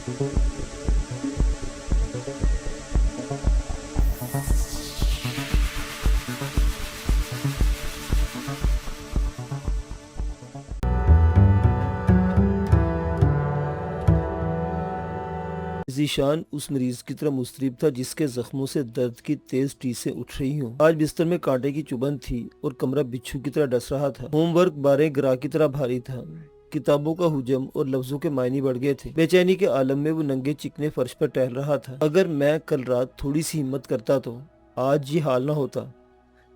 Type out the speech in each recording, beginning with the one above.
ذیشان اس مریض کی طرح مضطرب تھا جس کے زخموں سے درد کی تیز ٹیسیں اٹھ رہی ہوں۔ آج بستر میں کانٹے کی چبھن تھی اور کمرہ بچھو کی طرح ڈس رہا تھا۔ ہوم ورک باریں گرا کی طرح بھاری تھا۔ کتابوں کا حجم اور لفظوں کے معنی بڑھ گئے تھے۔ بے چینی کے عالم میں وہ ننگے چکنے فرش پر ٹہل رہا تھا۔ اگر میں کل رات تھوڑی سی ہمت کرتا تو آج یہ حال نہ ہوتا،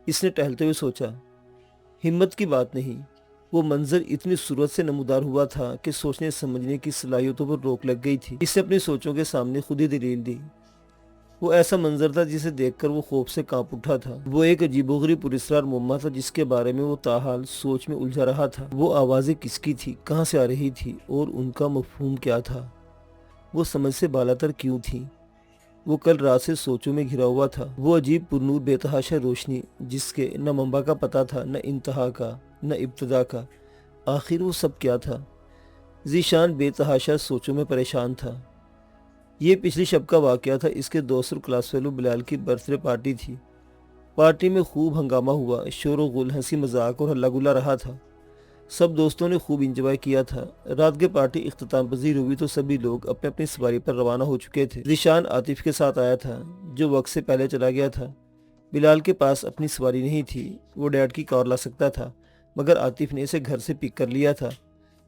اس نے ٹہلتے ہوئے سوچا۔ ہمت کی بات نہیں، وہ منظر اتنی صورت سے نمودار ہوا تھا کہ سوچنے سمجھنے کی صلاحیتوں پر روک لگ گئی تھی۔ اس نے اپنی سوچوں کے سامنے خود ہی دلیل دی۔ وہ ایسا منظر تھا جسے دیکھ کر وہ خوف سے کانپ اٹھا تھا۔ وہ ایک عجیب و غریب پراسرار معمہ تھا جس کے بارے میں وہ تاحال سوچ میں الجھا رہا تھا۔ وہ آوازیں کس کی تھی، کہاں سے آ رہی تھی اور ان کا مفہوم کیا تھا؟ وہ سمجھ سے بالاتر کیوں تھی؟ وہ کل رات سے سوچوں میں گھرا ہوا تھا۔ وہ عجیب پرنور بے تحاشا روشنی جس کے نہ منبع کا پتہ تھا، نہ انتہا کا، نہ ابتدا کا۔ آخر وہ سب کیا تھا؟ ذیشان بے تحاشا سوچوں میں پریشان تھا۔ یہ پچھلی شب کا واقعہ تھا۔ اس کے دوست اور کلاس فیلو بلال کی برتھ ڈے پارٹی تھی۔ پارٹی میں خوب ہنگامہ ہوا، شور و غل، ہنسی مذاق اور ہلہ گلا رہا تھا۔ سب دوستوں نے خوب انجوائے کیا تھا۔ رات کے پارٹی اختتام پذیر ہوئی تو سبھی لوگ اپنے اپنی سواری پر روانہ ہو چکے تھے۔ ذیشان عاطف کے ساتھ آیا تھا جو وقت سے پہلے چلا گیا تھا۔ بلال کے پاس اپنی سواری نہیں تھی، وہ ڈیڈ کی کار لا سکتا تھا، مگر عاطف نے اسے گھر سے پک کر لیا تھا۔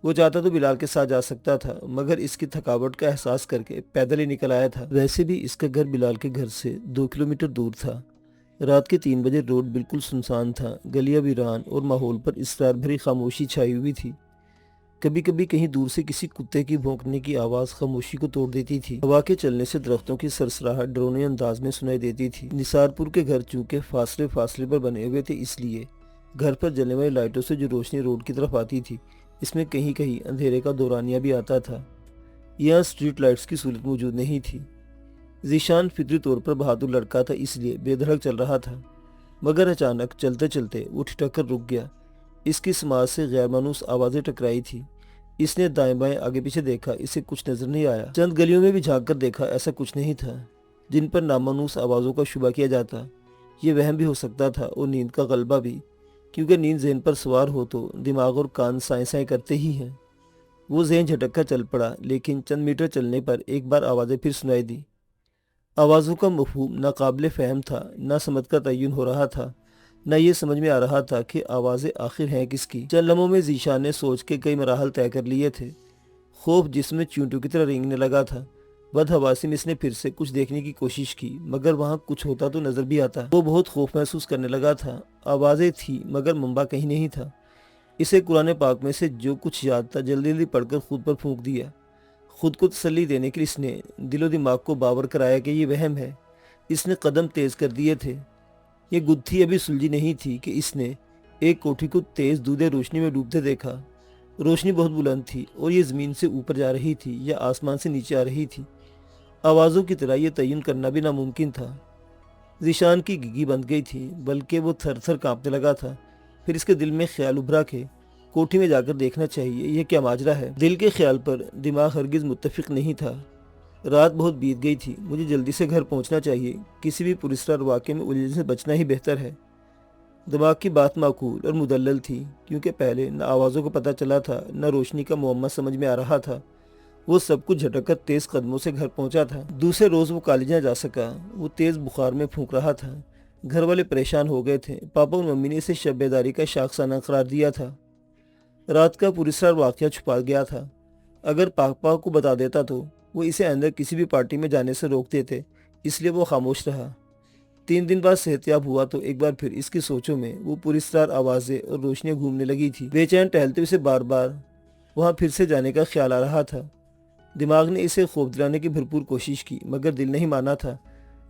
وہ چاہتا تو بلال کے ساتھ جا سکتا تھا، مگر اس کی تھکاوٹ کا احساس کر کے پیدل ہی نکل آیا تھا۔ ویسے بھی اس کا گھر بلال کے گھر سے 2 کلومیٹر دور تھا۔ رات کے 3 بجے روڈ بالکل سنسان تھا، گلیاں ویران اور ماحول پر اسرار بھری خاموشی چھائی ہوئی تھی۔ کبھی کبھی کہیں دور سے کسی کتے کی بھونکنے کی آواز خاموشی کو توڑ دیتی تھی۔ ہوا کے چلنے سے درختوں کی سرسراہٹ ڈرونے انداز میں سنائی دیتی تھی۔ نثار پور کے گھر چونکہ فاصلے فاصلے پر بنے ہوئے تھے، اس لیے گھر پر جلنے والی لائٹوں سے جو روشنی روڈ کی طرف آتی تھی، اس میں کہیں کہیں اندھیرے کا دورانیہ بھی آتا تھا۔ یہاں اسٹریٹ لائٹس کی صورت موجود نہیں تھی۔ ذیشان فطری طور پر بہادر لڑکا تھا، اس لیے بے دھڑک چل رہا تھا، مگر اچانک چلتے چلتے وہ ٹھٹک کر رک گیا۔ اس کی سماج سے غیر مانوس آوازیں ٹکرائی تھی۔ اس نے دائیں بائیں آگے پیچھے دیکھا، اسے کچھ نظر نہیں آیا۔ چند گلیوں میں بھی جھانک کر دیکھا، ایسا کچھ نہیں تھا جن پر نامانوس آوازوں کا شبہ کیا جاتا۔ یہ وہم بھی ہو سکتا تھا اور نیند کا غلبہ بھی، کیونکہ نیند ذہن پر سوار ہو تو دماغ اور کان سائیں سائیں کرتے ہی ہیں۔ وہ ذہن جھٹک کر چل پڑا، لیکن چند میٹر چلنے پر ایک بار آوازیں پھر سنائی دی۔ آوازوں کا مفہوم ناقابل فہم تھا، نہ سمت کا تعین ہو رہا تھا، نہ یہ سمجھ میں آ رہا تھا کہ آوازیں آخر ہیں کس کی۔ چند لمحوں میں ذیشان نے سوچ کے کئی مراحل طے کر لیے تھے۔ خوف جس میں چیونٹوں کی طرح رینگنے لگا تھا۔ بدحواسی میں اس نے پھر سے کچھ دیکھنے کی کوشش کی، مگر وہاں کچھ ہوتا تو نظر بھی آتا۔ وہ بہت خوف محسوس کرنے لگا تھا۔ آوازیں تھیں مگر منبع کہیں نہیں تھا۔ اسے قرآن پاک میں سے جو کچھ یاد تھا جلدی جلدی پڑھ کر خود پر پھونک دیا۔ خود کو تسلی دینے کے لیے اس نے دل و دماغ کو باور کرایا کہ یہ وہم ہے۔ اس نے قدم تیز کر دیے تھے۔ یہ گتھی ابھی سلجھی نہیں تھی کہ اس نے ایک کوٹھی کو تیز دودھے روشنی میں ڈوبتے دیکھا۔ روشنی بہت بلند تھی اور یہ زمین سے اوپر جا رہی تھی یا آسمان سے نیچے آ رہی تھی۔ آوازوں کی طرح یہ تعین کرنا بھی ناممکن تھا۔ ذیشان کی گگی بند گئی تھی، بلکہ وہ تھر تھر کانپنے لگا تھا۔ پھر اس کے دل میں خیال ابھرا کہ کوٹھی میں جا کر دیکھنا چاہیے، یہ کیا ماجرا ہے۔ دل کے خیال پر دماغ ہرگز متفق نہیں تھا۔ رات بہت بیت گئی تھی، مجھے جلدی سے گھر پہنچنا چاہیے، کسی بھی پراسرار واقعے میں الجھن سے بچنا ہی بہتر ہے۔ دماغ کی بات معقول اور مدلل تھی، کیونکہ پہلے نہ آوازوں کا پتہ چلا تھا، نہ روشنی کا معمہ سمجھ میں آ رہا تھا۔ وہ سب کچھ جھٹک کر تیز قدموں سے گھر پہنچا تھا۔ دوسرے روز وہ کالج نہ جا سکا، وہ تیز بخار میں پھونک رہا تھا۔ گھر والے پریشان ہو گئے تھے۔ پاپا اور ممی نے اسے شب بیداری کا شاخسانہ قرار دیا تھا۔ رات کا پراسرار واقعہ چھپا گیا تھا۔ اگر پاپا کو بتا دیتا تو وہ اسے اندر کسی بھی پارٹی میں جانے سے روک دیتے، اس لیے وہ خاموش رہا۔ 3 دن بعد صحتیاب ہوا تو ایک بار پھر اس کی سوچوں میں وہ پراسرار آوازیں اور روشنیاں گھومنے لگی تھی۔ بے چین ٹہلتے اسے بار بار وہاں پھر سے جانے کا خیال آ رہا تھا۔ دماغ نے اسے خوف دلانے کی بھرپور کوشش کی، مگر دل نہیں مانا تھا۔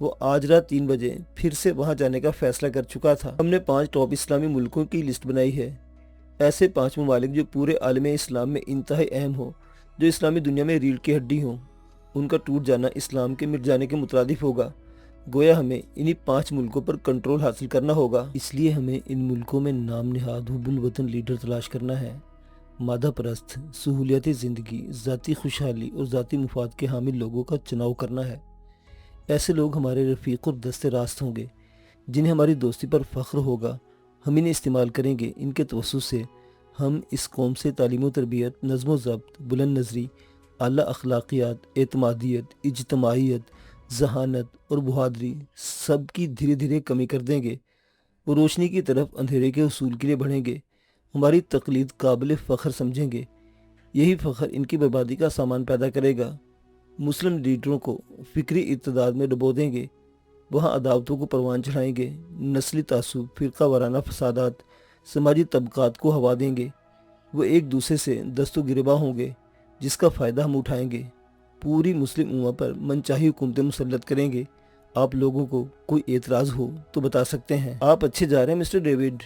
وہ آج رات 3 بجے پھر سے وہاں جانے کا فیصلہ کر چکا تھا۔ ہم نے 5 ٹاپ اسلامی ملکوں کی لسٹ بنائی ہے، ایسے 5 ممالک جو پورے عالم اسلام میں انتہائی اہم ہو، جو اسلامی دنیا میں ریڑھ کی ہڈی ہوں۔ ان کا ٹوٹ جانا اسلام کے مٹ جانے کے مترادف ہوگا۔ گویا ہمیں انہی 5 ملکوں پر کنٹرول حاصل کرنا ہوگا۔ اس لیے ہمیں ان ملکوں میں نام نہاد حب الوطن لیڈر تلاش کرنا ہے۔ मादा परस्त, सहूलियत ज़िंदगी, ज़ाती खुशहाली और ज़ाती मुफाद के हामिल लोगों का चुनाव करना है। ऐसे लोग हमारे रफ़ीक और दस्ते रास्त होंगे जिन्हें हमारी दोस्ती पर फ़ख्र होगा। हम इन्हें इस्तेमाल करेंगे। इनके तवस्सुस से हम इस कौम से तालीम व तरबियत, नज़्म व ज़ब्त, बुलंद नज़री, आला अखलाकियात, एतमादियत, इज्तमाइयत, जहानत और बहादुरी सब की धीरे धीरे कमी कर देंगे। वो रोशनी की तरफ अंधेरे के उसूल के लिए बढ़ेंगे। हमारी तकलीद काबिल फ़ख्र समझेंगे। यही फ़ख्र इनकी बर्बादी का सामान पैदा करेगा। मुस्लिम लीडरों को फ़िक्री इर्तिदाद में डुबो देंगे। वहाँ अदावतों को परवान चढ़ाएंगे। नस्ली तासुब, फ़िरका वाराना फसादात, समाजी तबक़ात को हवा देंगे। वो एक दूसरे से दस्तो गिरबा होंगे जिसका फ़ायदा हम उठाएंगे। पूरी मुस्लिम उम्मा पर मनचाही हुकूमतें मुसल्लत करेंगे। आप लोगों को कोई एतराज़ हो तो बता सकते हैं। आप अच्छे जा रहे हैं मिस्टर डेविड।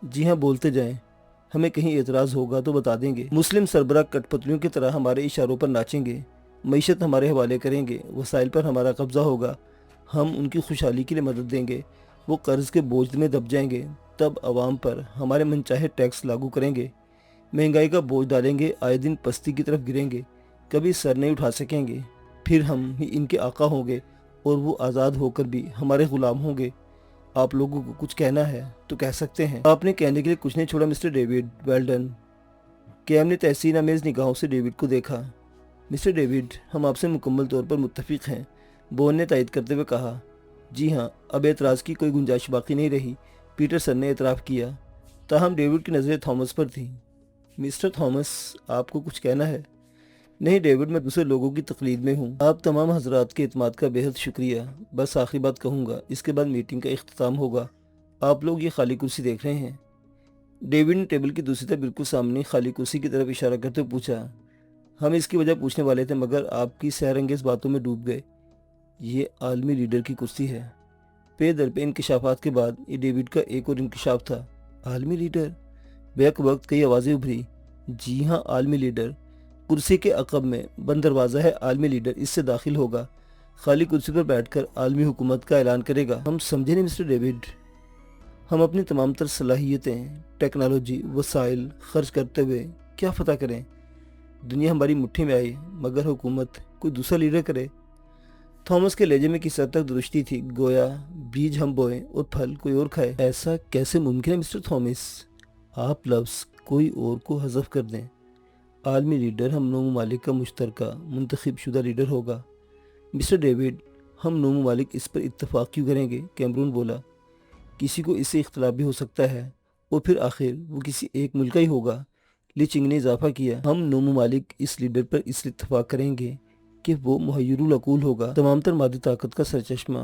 जी हाँ, बोलते जाएं। हमें कहीं एतराज़ होगा तो बता देंगे। मुस्लिम सरबराह कठपुतलियों की तरह हमारे इशारों पर नाचेंगे। मईशत हमारे हवाले करेंगे। वसाइल पर हमारा कब्ज़ा होगा। हम उनकी खुशहाली के लिए मदद देंगे। वो कर्ज़ के बोझ में दब जाएंगे। तब आवाम पर हमारे मनचाहे टैक्स लागू करेंगे। महंगाई का बोझ डालेंगे। आए दिन पस्ती की तरफ गिरेंगे। कभी सर नहीं उठा सकेंगे। फिर हम ही इनके आका होंगे और वो आज़ाद होकर भी हमारे ग़ुलाम होंगे। आप लोगों को कुछ कहना है तो कह सकते हैं। आपने कहने के लिए कुछ नहीं छोड़ा मिस्टर डेविड। Well done. कैम ने तहसीन आमेज़ निगाहों से डेविड को देखा। मिस्टर डेविड, हम आपसे मुकम्मल तौर पर मुत्तफिक हैं, बोन ने तायद करते हुए कहा। जी हाँ, अब एतराज़ की कोई गुंजाइश बाकी नहीं रही, पीटरसन ने एतराफ़ किया। ताहम डेविड की नज़रें थॉमस पर थीं। मिस्टर थॉमस, आपको कुछ कहना है? नहीं डेविड, मैं दूसरे लोगों की तकलीद में हूँ। आप तमाम हजरात के इत्माद का बेहद शुक्रिया। बस आखिरी बात कहूँगा, इसके बाद मीटिंग का इख्तिताम होगा। आप लोग ये खाली कुर्सी देख रहे हैं? डेविड ने टेबल की दूसरी तरफ बिल्कुल सामने खाली कुर्सी की तरफ इशारा करते हुए पूछा। हम इसकी वजह पूछने वाले थे मगर आपकी सैरंगेज़ बातों में डूब गए। ये आलमी लीडर की कुर्सी है। पे दर पे इंकशाफात के बाद ये डेविड का एक और इंकशाफ था। आलमी लीडर? बैक वक्त कई आवाज़ें उभरी। जी हाँ, आलमी लीडर। कुर्सी के अक़ब में बंद दरवाज़ा है। आलमी लीडर इससे दाखिल होगा। खाली कुर्सी पर बैठकर आलमी हुकूमत का ऐलान करेगा। हम समझे नहीं मिस्टर डेविड। हम अपनी तमाम तर सलाहियतें, टेक्नोलॉजी, वसाइल खर्च करते हुए क्या फ़तह करें? दुनिया हमारी मुट्ठी में आई मगर हुकूमत कोई दूसरा लीडर करे। थॉमस के लहजे में किस हद तक दुरुस्ती थी, गोया बीज हम बोएं और फल कोई और खाए। ऐसा कैसे मुमकिन है मिस्टर थॉमस? आप लफ्ज़ कोई और को हज़फ कर दें। आलमी लीडर हम नौ ममालिक का मुश्तरका मुंतखब शुदा लीडर होगा। मिस्टर डेविड, हम नौ ममालिक इस पर इत्तफाक क्यों करेंगे? कैमरून बोला। किसी को इससे इख्तलाफ भी हो सकता है और फिर आखिर वो किसी एक मुल्क का ही होगा। लीचिंग ने इजाफा किया। हम नौ ममालिक इस लीडर पर इसलिए इत्तफाक करेंगे कि वो मुहय्यरुल अकूल होगा, तमाम तर मादी ताकत का सरचश्मा,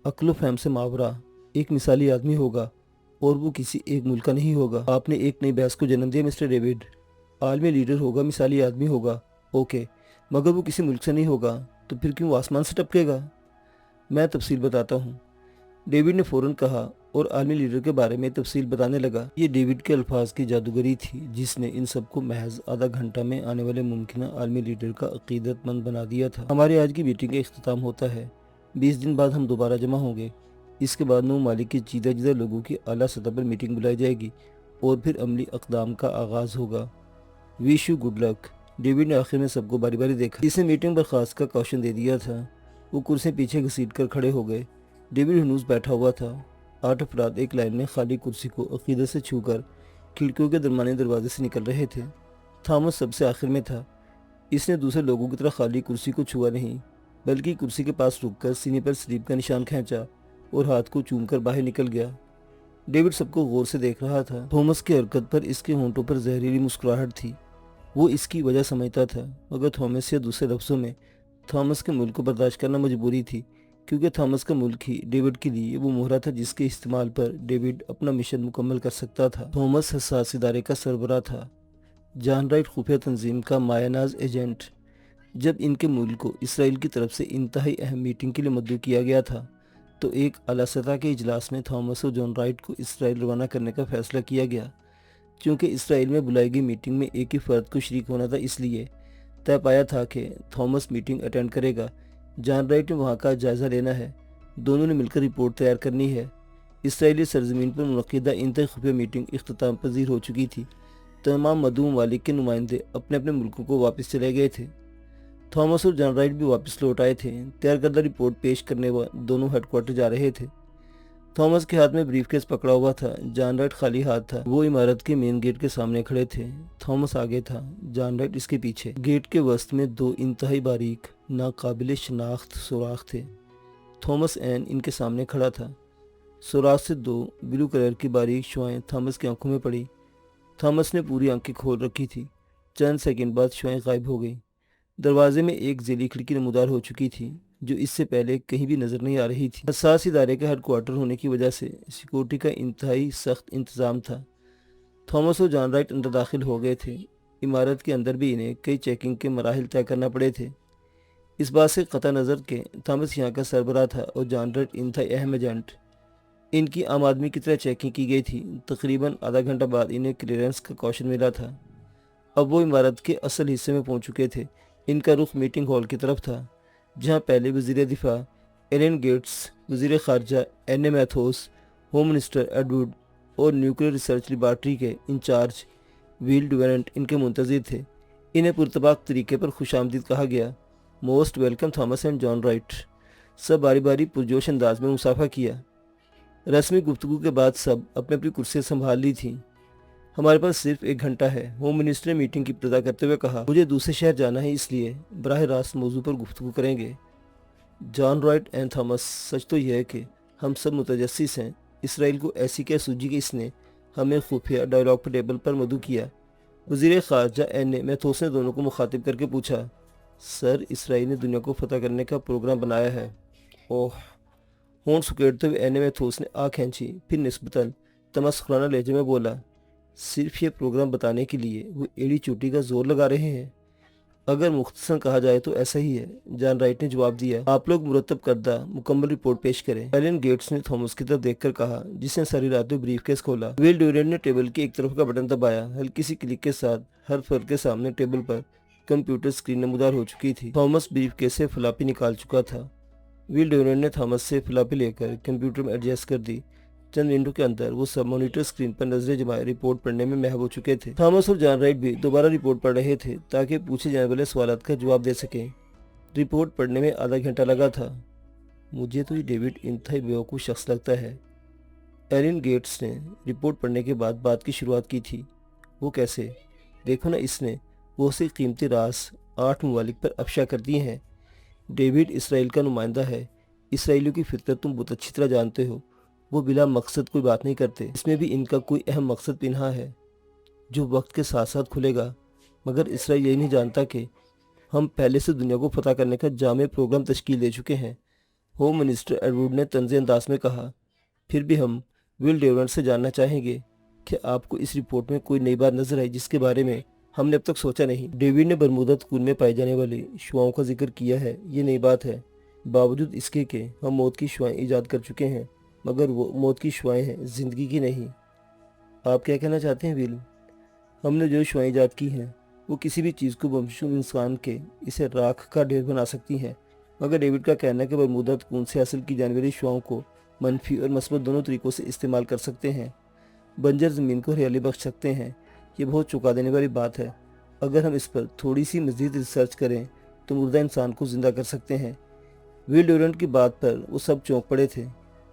अक्ल फहम से मावरा, एक मिसाली आदमी होगा और वो किसी एक मुल्क का नहीं होगा। आपने एक नई बहस को जन्म दिया मिस्टर डेविड। आलमी लीडर होगा, मिसाली आदमी होगा, ओके, मगर वो किसी मुल्क से नहीं होगा तो फिर क्यों आसमान से टपकेगा? मैं तफसील बताता हूँ, डेविड ने फ़ौरन कहा और आलमी लीडर के बारे में तफसील बताने लगा। ये डेविड के अल्फाज की जादूगरी थी जिसने इन सबको महज आधा घंटा में आने वाले मुमकिन आलमी लीडर का अकीदतमंद बना दिया था। हमारी आज की मीटिंग का इख्तिताम होता है। 20 दिन बाद हम दोबारा जमा होंगे। इसके बाद नौ मालिक के जीदा जीदा लोगों की आला सतह पर मीटिंग बुलाई जाएगी और फिर अमली अक़दाम का आगाज़ होगा। Wish you good luck. David ने आखिर में सबको बारी बारी देखा। इसने मीटिंग बर्खास्त का कौशन दे दिया था। वो कुर्सी पीछे घसीट कर खड़े हो गए। डेविड हनूस बैठा हुआ था। 8 अफराद एक लाइन में खाली कुर्सी को अकीदत से छूकर खिड़कियों के दरमियाने दरवाजे से निकल रहे थे। थॉमस सबसे आखिर में था। इसने दूसरे लोगों की तरह खाली कुर्सी को छुआ नहीं बल्कि कुर्सी के पास रुककर सीने पर स्लीप का निशान खींचा और हाथ को चूमकर बाहर निकल गया। डेविड सबको गौर से देख रहा था। थॉमस की हरकत पर इसके होंठों पर जहरीली मुस्कुराहट थी। वो इसकी वजह समझता था मगर थॉमस या दूसरे लफ्ज़ों में थॉमस के मुल्क को बर्दाश्त करना मजबूरी थी क्योंकि थॉमस का मुल्क ही डेविड के लिए वो मोहरा था जिसके इस्तेमाल पर डेविड अपना मिशन मुकम्मल कर सकता था। थॉमस हसास इदारे का सरबराह था, जॉन राइट खुफिया तंजीम का मायानाज एजेंट। जब इनके मुल्क को इसराइल की तरफ से इंतहाई अहम मीटिंग के लिए मद्दू किया गया था तो एक आला सतह के इजलास में थॉमस और जॉन राइट को इसराइल रवाना करने का फैसला किया गया। चूँकि इसराइल में बुलाई गई मीटिंग में एक ही फ़र्द को शरीक होना था, इसलिए तय पाया था कि थॉमस मीटिंग अटेंड करेगा। जॉन राइट ने वहाँ का जायज़ा लेना है। दोनों ने मिलकर रिपोर्ट तैयार करनी है। इसराइली सरजमीन पर मुनक़िदा इंतहाई खुफिया मीटिंग इख्तिताम पजीर हो चुकी थी। तमाम मदऊ ममालिक के नुमाइंदे अपने अपने मुल्कों को वापस चले गए थे। थॉमस और जॉन राइट भी वापस लौट आए थे। तैयार करदा रिपोर्ट पेश करने दोनों हेडक्वार्टर जा रहे थे। थॉमस के हाथ में ब्रीफकेस पकड़ा हुआ था, जॉन राइट खाली हाथ था। वो इमारत के मेन गेट के सामने खड़े थे। थॉमस आगे था, जॉन राइट इसके पीछे। गेट के वस्त में दो इंतहाई बारीक नाकाबिले शनाख्त सुराख थे। थॉमस एन इनके सामने खड़ा था। सुराख से दो ब्लू कलर की बारीक शुआएं थॉमस की आंखों में पड़ी। थॉमस ने पूरी आंखें खोल रखी थी। चंद सेकंड बाद शुआएं गायब हो गई। दरवाजे में एक जेली खिड़की नमूदार हो चुकी थी, जो इससे पहले कहीं भी नजर नहीं आ रही थी। हसास इदारे का हेडक्वार्टर होने की वजह से सिक्योरिटी का इंतहाई सख्त इंतजाम था। थॉमस और जॉन राइट अंदर दाखिल हो गए थे। इमारत के अंदर भी इन्हें कई चेकिंग के मराहिल तय करना पड़े थे। इस बात से कतई नज़र के थॉमस यहाँ का सरबराह था और जॉन राइट इंतहाई अहम एजेंट। इनकी आम आदमी की तरह चेकिंग की गई थी। तकरीबन आधा घंटा बाद इन्हें क्लियरेंस का कॉशन मिला था। अब वो इमारत के असल हिस्से में पहुंच चुके थे। इनका रुख मीटिंग हॉल की तरफ था, जहां पहले वज़ीर दिफा एलन गेट्स, वज़ीर ख़ारजा N A Mathos, home minister Edward और न्यूक्लियर रिसर्च लेबॉर्ट्री के इंचार्ज विल डुवेरेंट इनके मुंतज़िर थे। इन्हें पुरतबाक तरीके पर खुशामदीद कहा गया। Most welcome Thomas and John Wright. सब बारी बारी पुरजोश अंदाज में मुसाफा किया। रस्मी गुफ्तगू के बाद सब अपनी अपनी कुर्सियाँ संभाल ली थी। हमारे पास सिर्फ 1 घंटा है, होम मिनिस्टर ने मीटिंग की इब्तिदा करते हुए कहा। मुझे दूसरे शहर जाना है, इसलिए बराह रास्त मौजू पर गुफ्तगू करेंगे। जॉन राइट एंड थॉमस, सच तो यह है कि हम सब मुतजस्सिस हैं। इसराइल को ऐसी क्या सूझी कि इसने हमें खुफिया डायलॉग पर टेबल पर मदऊ किया। वज़ीर ख़ारजा एन ए मैथोस ने दोनों को मुखातिब करके पूछा, सर, इसराइल ने दुनिया को फतह करने का प्रोग्राम बनाया है। ओह, होंठ सुकेड़ते हुए एन ए मैथोस ने आँख खींची, फिर निस्बतन तमस्खुराना लहजे में बोला, सिर्फ ये प्रोग्राम बताने के लिए वो एड़ी चोटी का जोर लगा रहे हैं। अगर मुख्तसर कहा जाए तो ऐसा ही है, जॉन राइट ने जवाब दिया। आप लोग मुरतब करदा मुकम्मल रिपोर्ट पेश करें। एलन गेट्स ने थॉमस की तरफ देखकर कहा, जिसने सारी रात में ब्रीफकेस खोला। विल ड्यूरेंट ने टेबल की एक तरफ का बटन दबाया। हल्की सी क्लिक के साथ हर फर्द के सामने टेबल पर कंप्यूटर स्क्रीन नमूदार हो चुकी थी। थॉमस ब्रीफकेस से फ्लॉपी निकाल चुका था। विल ड्यूरेंट ने थॉमस से फ्लॉपी लेकर कंप्यूटर में एडजस्ट कर दी। चंद मिनटों के अंदर वो सब मॉनिटर स्क्रीन पर नजरें जमाए रिपोर्ट पढ़ने में महव हो चुके थे। थॉमस और जॉन राइट भी दोबारा रिपोर्ट पढ़ रहे थे ताकि पूछे जाने वाले सवालों का जवाब दे सकें। रिपोर्ट पढ़ने में आधा घंटा लगा था। मुझे तो ये डेविड इंतहाई बेवकूफ़ शख्स लगता है। एलन गेट्स ने रिपोर्ट पढ़ने के बाद बात की शुरुआत की थी। वो कैसे? देखो ना, इसने बहुत सी कीमती राज 8 ममालिक पर अफशा कर दिए हैं। डेविड इसराइल का नुमाइंदा है। इसराइलियों की फितरत तुम बहुत अच्छी तरह जानते हो। वो बिला मकसद कोई बात नहीं करते। इसमें भी इनका कोई अहम मकसद पिन्हा है, जो वक्त के साथ साथ खुलेगा। मगर इसराइल यही नहीं जानता कि हम पहले से दुनिया को फतह करने का जामे प्रोग्राम तश्कील दे चुके हैं। होम मिनिस्टर एडवर्ड ने तंज़े अंदाज में कहा। फिर भी हम विल ड्यूरेंट से जानना चाहेंगे कि आपको इस रिपोर्ट में कोई नई बात नजर आई जिसके बारे में हमने अब तक सोचा नहीं। डेविड ने बरमूदा तकून में पाई जाने वाली शुआओं का जिक्र किया है। ये नई बात है, बावजूद इसके कि हम मौत की शुआएं ईजाद कर चुके हैं, मगर वो मौत की शुआएं हैं, ज़िंदगी की नहीं। आप क्या कहना चाहते हैं विल? हमने जो शुआएं ईजाद की हैं वो किसी भी चीज़ को बमशूर इंसान के इसे राख का ढेर बना सकती हैं। मगर डेविड का कहना है कि बरमूदा तकून से हासिल की जाने वाली शुआओं को मनफी और मस्बत दोनों तरीक़ों से इस्तेमाल कर सकते हैं। बंजर ज़मीन को हरियाली बख्श सकते हैं। ये बहुत चौंका देने वाली बात है। अगर हम इस पर थोड़ी सी मज़ीद रिसर्च करें तो मुर्दा इंसान को ज़िंदा कर सकते हैं। विल ड्यूरेंट की बात पर वो सब चौंक पड़े थे।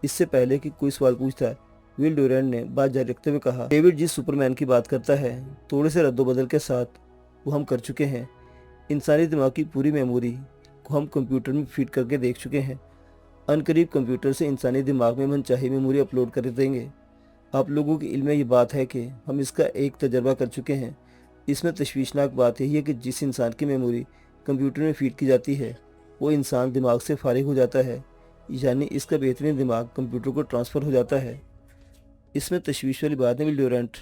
इससे पहले कि कोई सवाल पूछता, विल ड्यूरेंट ने बात जारी रखते हुए कहा, डेविड जिस सुपरमैन की बात करता है, थोड़े से रद्दोबदल के साथ वो हम कर चुके हैं। इंसानी दिमाग की पूरी मेमोरी को हम कंप्यूटर में फीड करके देख चुके हैं। अनकरीब कंप्यूटर से इंसानी दिमाग में मनचाही मेमोरी अपलोड कर देंगे। आप लोगों के इल्म में ये बात है कि हम इसका एक तजर्बा कर चुके हैं। इसमें तशवीशनाक बात यही है कि जिस इंसान की मेमोरी कंप्यूटर में फीड की जाती है वो इंसान दिमाग से फारिग हो जाता है, यानी इसका बेहतरीन दिमाग कंप्यूटर को ट्रांसफ़र हो जाता है। इसमें तशवीश वाली बात है विल ड्यूरेंट,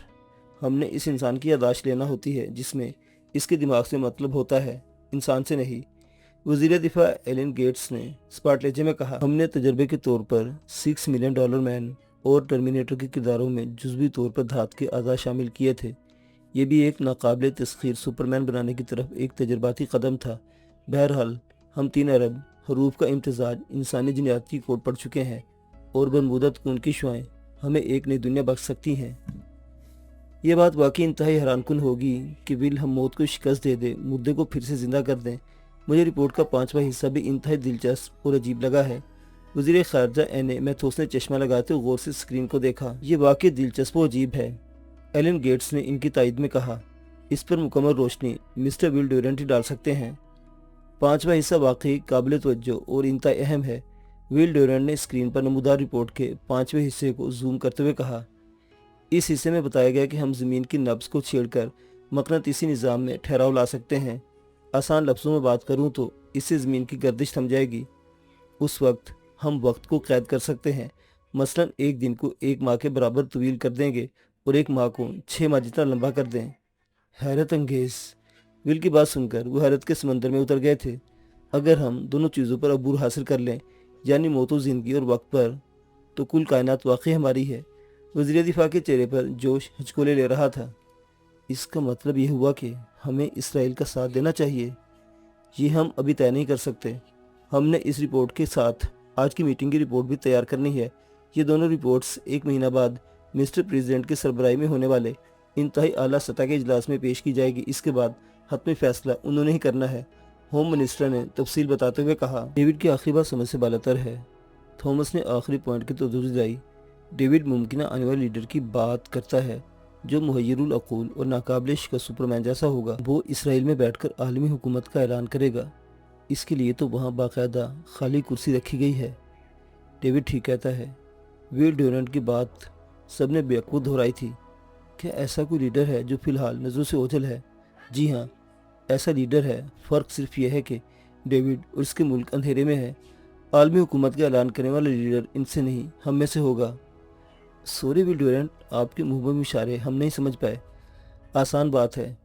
हमने इस इंसान की यादाश्त लेना होती है जिसमें इसके दिमाग से मतलब होता है, इंसान से नहीं। वज़ीर दिफा एलन गेट्स ने स्पार्ट लहजे में कहा, हमने तजर्बे के तौर पर $6 मिलियन मैन और टर्मिनेटर के किरदारों में जुज़वी तौर पर धात के अज़ा शामिल किए थे। ये भी एक नाकाबिल तस्खीर सुपरमैन बनाने की तरफ एक तजर्बाती कदम था। बहरहाल हम 3 अरब हरूफ का इम्तजाज इंसानी जिन्याती कोड पढ़ चुके हैं और बरमूदा तकून की शुआएं हमें एक नई दुनिया बख्श सकती हैं। ये बात वाकई इंतहाई हैरानकुन होगी कि विल हम मौत को शिकस्त दे दे, मुद्दे को फिर से जिंदा कर दें। मुझे रिपोर्ट का 5वां हिस्सा भी इंतहाई दिलचस्प और अजीब लगा है। वज़ीर ख़ारजा एने मैथोस ने चश्मा लगाते हुए गौर से स्क्रीन को देखा। ये वाकई दिलचस्प और अजीब है, एलन गेट्स ने इनकी तायद में कहा। इस पर मुकम्मल रोशनी मिस्टर विल ड्यूरेंट ही डाल सकते हैं। 5वां हिस्सा वाकई काबिल तवज्जो और इंतहाई अहम है। विल ड्यूरेंट ने स्क्रीन पर नमूदार रिपोर्ट के 5वें हिस्से को जूम करते हुए कहा। इस हिस्से में बताया गया कि हम ज़मीन की नब्ज़ को छेड़कर मकनातीसी निज़ाम में ठहराव ला सकते हैं। आसान लफ्ज़ों में बात करूँ तो इससे ज़मीन की गर्दिश थम जाएगी। उस वक्त हम वक्त को कैद कर सकते हैं। मसलन एक दिन को 1 माह के बराबर तवील कर देंगे और 1 माह को 6 माह जितना लंबा कर दें। हैरत अंगेज़। विल की बात सुनकर वो हैरत के समंदर में उतर गए थे। अगर हम दोनों चीज़ों पर अबूर हासिल कर लें, यानी मौत व ज़िंदगी और वक्त पर, तो कुल कायनात वाकई हमारी है। वज़ीर दिफा के चेहरे पर जोश हिचकोले ले रहा था। इसका मतलब ये हुआ कि हमें इसराइल का साथ देना चाहिए। ये हम अभी तय नहीं कर सकते। हमने इस रिपोर्ट के साथ आज की मीटिंग की रिपोर्ट भी तैयार करनी है। ये दोनों रिपोर्ट्स 1 महीना बाद मिस्टर प्रेसिडेंट के सरबराही में होने वाले इंतहाई आला सतह के इजलास में पेश की जाएगी। इसके बाद हतमी फैसला उन्होंने ही करना है, होम मिनिस्टर ने तफसील बताते हुए कहा। डेविड की आखिरी बात समझ से बालातर है। थॉमस ने आखिरी पॉइंट की तवज्जो दिलाई। डेविड मुमकिन आने वाले लीडर की बात करता है जो मुहय्यरुल अक़ूल और नाकाबिल शिकस्त सुपरमैन जैसा होगा। वो इसराइल में बैठकर आलमी हुकूमत का ऐलान करेगा। इसके लिए तो वहाँ बाकायदा खाली कुर्सी रखी गई है। डेविड ठीक कहता है। विल ड्यूरेंट की बात सबने बेवकूफ़ दोहराई थी। क्या ऐसा कोई लीडर है जो फ़िलहाल नज़रों से ओझल है? जी हाँ, ऐसा लीडर है। फ़र्क सिर्फ यह है कि डेविड और इसके मुल्क अंधेरे में है। आलमी हुकूमत का ऐलान करने वाला लीडर इनसे नहीं, हम में से होगा। सॉरी विल ड्यूरेंट, आपके मुंह इशारे हम नहीं समझ पाए। आसान बात है,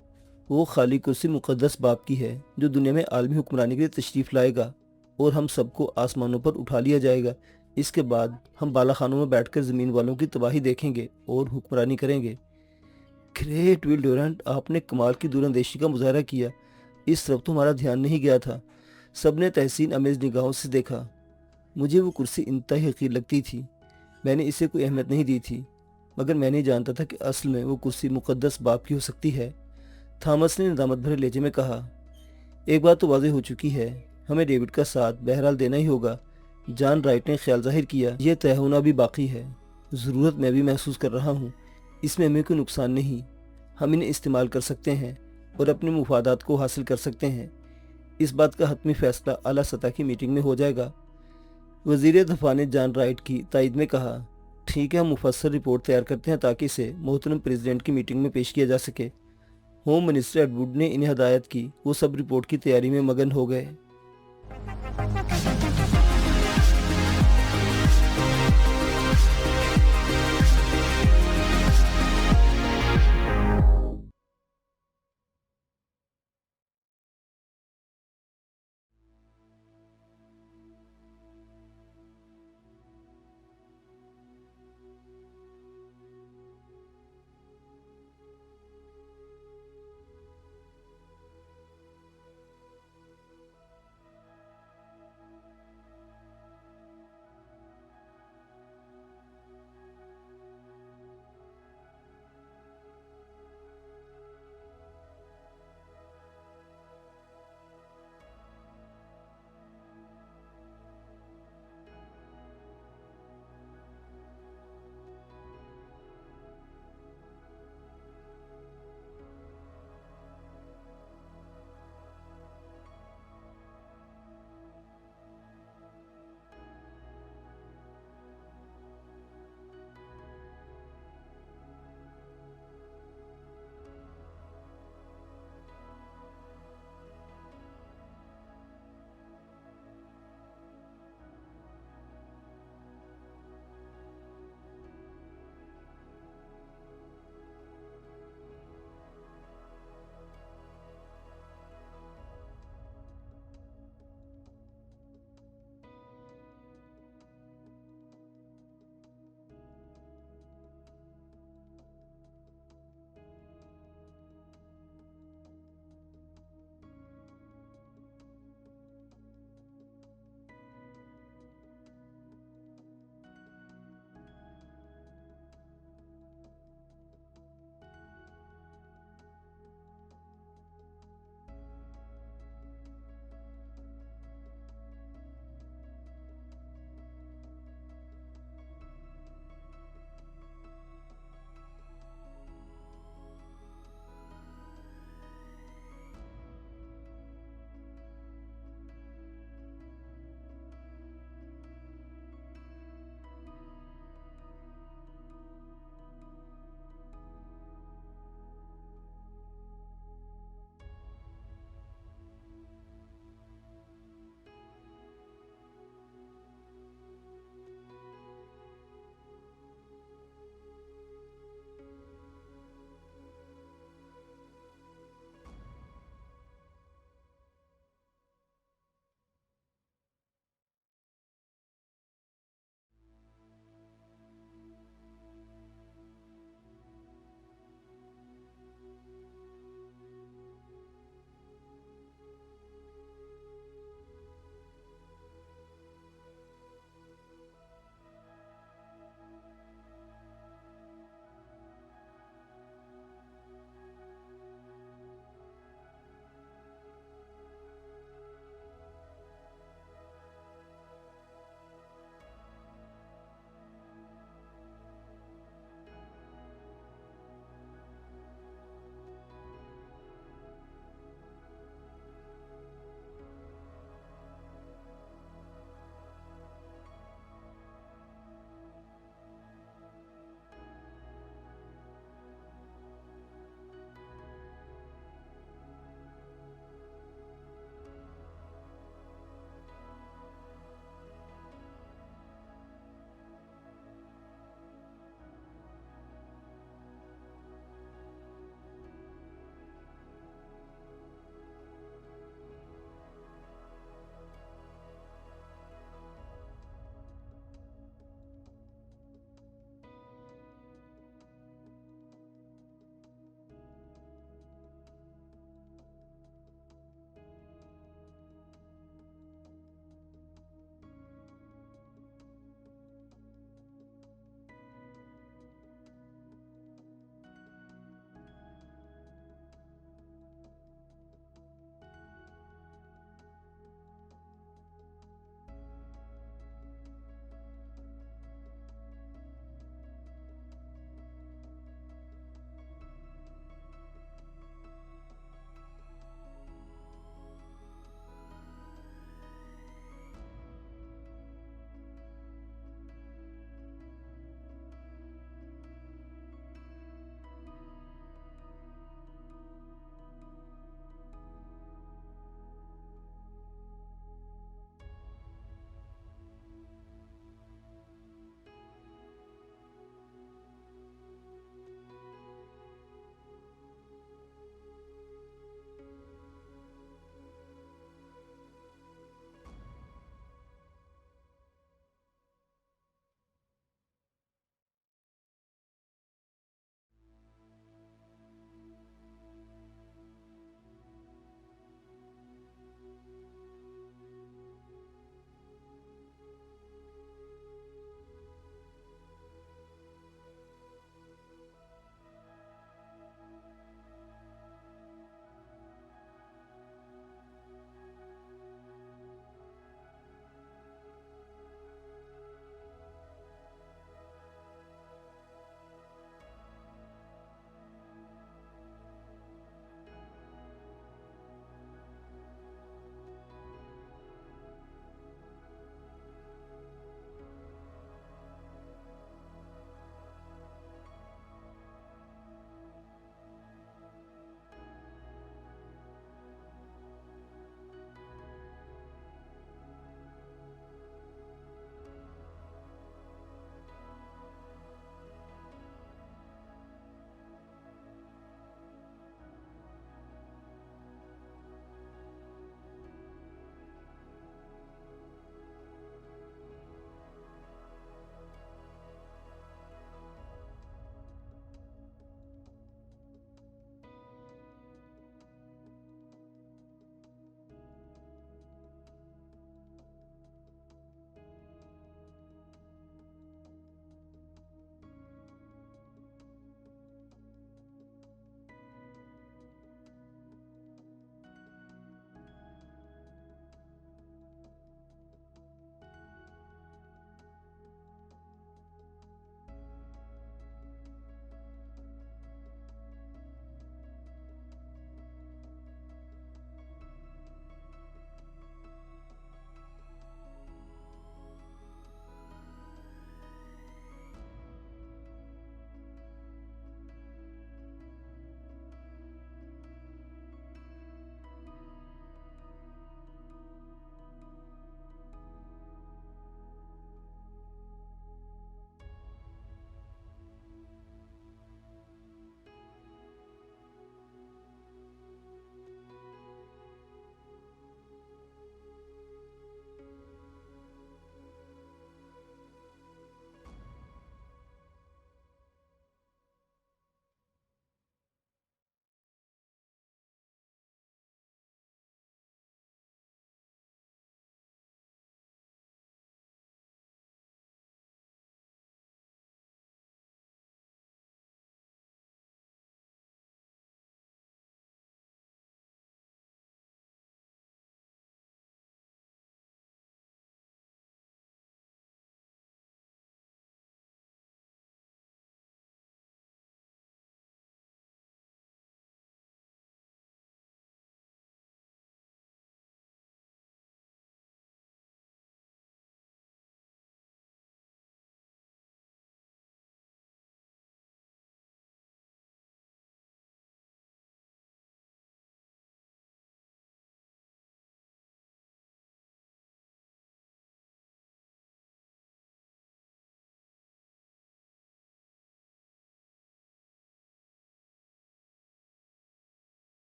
वो खाली कुर्सी मुक़द्दस बाप की है जो दुनिया में आलमी हुक्मरानी के लिए तशरीफ़ लाएगा और हम सबको आसमानों पर उठा लिया जाएगा। इसके बाद हम बाला खानों में बैठकर ज़मीन वालों की तबाही देखेंगे और हुक्मरानी करेंगे। ग्रेट विल ड्यूरेंट, आपने कमाल की दूरंदेशी का मुजाहरा किया। इस तरफ तो हमारा ध्यान नहीं गया था। सबने तहसीन अमेज़ निगाहों से देखा। मुझे वो कुर्सी इंतहाई हक़ीर लगती थी। मैंने इसे कोई अहमियत नहीं दी थी, मगर मैं नहीं जानता था कि असल में वो कुर्सी मुक़द्दस बाप की हो सकती है। थॉमस ने नदामत भरे लहजे में कहा। एक बात तो वाज़ेह हो चुकी है, हमें डेविड का साथ बहरहाल देना ही होगा। जॉन राइट ने ख्याल जाहिर किया। यह तय होना भी बाकी है। ज़रूरत मैं भी महसूस कर रहा हूँ। इसमें हमें कोई नुकसान नहीं। हम इन्हें इस्तेमाल कर सकते हैं और अपने मुफादात को हासिल कर सकते हैं। इस बात का हतमी फैसला आला सतह की मीटिंग में हो जाएगा। वज़ीर दफ़ा ने जॉन राइट की तायद में कहा। ठीक है, हम मुफस्सल रिपोर्ट तैयार करते हैं ताकि इसे मोहतरम प्रेसिडेंट की मीटिंग में पेश किया जा सके। होम मिनिस्टर एडवुड ने इन्हें हदायत की। वो सब रिपोर्ट की तैयारी में मगन हो गए।